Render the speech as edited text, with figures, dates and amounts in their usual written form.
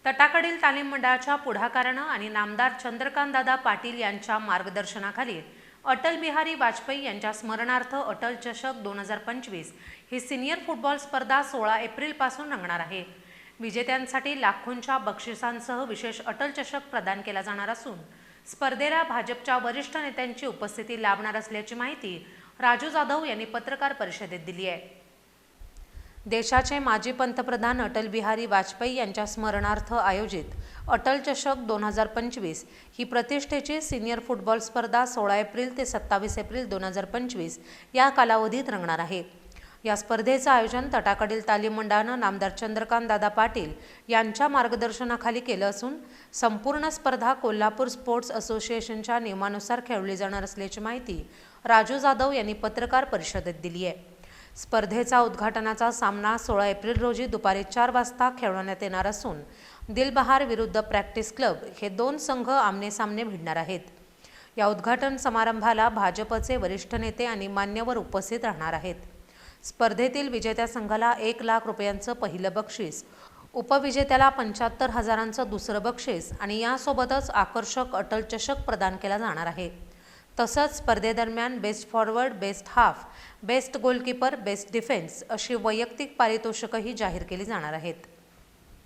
तटाकडील तालीम मंडळाच्या पुढाकारानं आणि नामदार चंद्रकांतदादा पाटील यांच्या मार्गदर्शनाखाली अटल बिहारी वाजपेयी यांच्या स्मरणार्थ अटल चषक 2025 ही सिनियर फुटबॉल स्पर्धा 16 एप्रिलपासून रंगणार आहे। विजेत्यांसाठी लाखोंच्या बक्षिसांसह विशेष अटल चषक प्रदान केला जाणार असून स्पर्धेला भाजपच्या वरिष्ठ नेत्यांची उपस्थिती लाभणार असल्याची माहिती राजू जाधव यांनी पत्रकार परिषदेत दिली आहे। देशाचे माजी पंतप्रधान अटल बिहारी वाजपेयी यांच्या स्मरणार्थ आयोजित अटल चषक 2025 ही प्रतिष्ठेची सिनियर फुटबॉल स्पर्धा 16 एप्रिल ते 27 एप्रिल 2025 या कालावधीत रंगणार आहे। या स्पर्धेचं आयोजन तटाकडील तालीम मंडळानं नामदार चंद्रकांतदादा पाटील यांच्या मार्गदर्शनाखाली केलं असून संपूर्ण स्पर्धा कोल्हापूर स्पोर्ट्स असोसिएशनच्या नियमानुसार खेळवली जाणार असल्याची माहिती राजू जाधव यांनी पत्रकार परिषदेत दिली आहे। स्पर्धेचा उद्घाटनाचा सामना 16 एप्रिल रोजी दुपारी 4 वाजता खेळवण्यात येणार असून दिलबहार विरुद्ध प्रॅक्टिस क्लब हे दोन संघ आमने-सामने भिडणार आहेत। या उद्घाटन समारंभाला भाजपचे वरिष्ठ नेते आणि मान्यवर उपस्थित राहणार आहेत। स्पर्धेतील विजेत्या संघाला 1 लाख रुपयांचं पहिलं बक्षीस, उपविजेत्याला 75,000चं दुसरं बक्षीस आणि यासोबतच आकर्षक अटल चषक प्रदान केला जाणार आहे। तसंच स्पर्धेदरम्यान best forward, best half, best goalkeeper, best defence अशी वैयक्तिक पारितोषिकही जाहीर केली जाणार आहेत।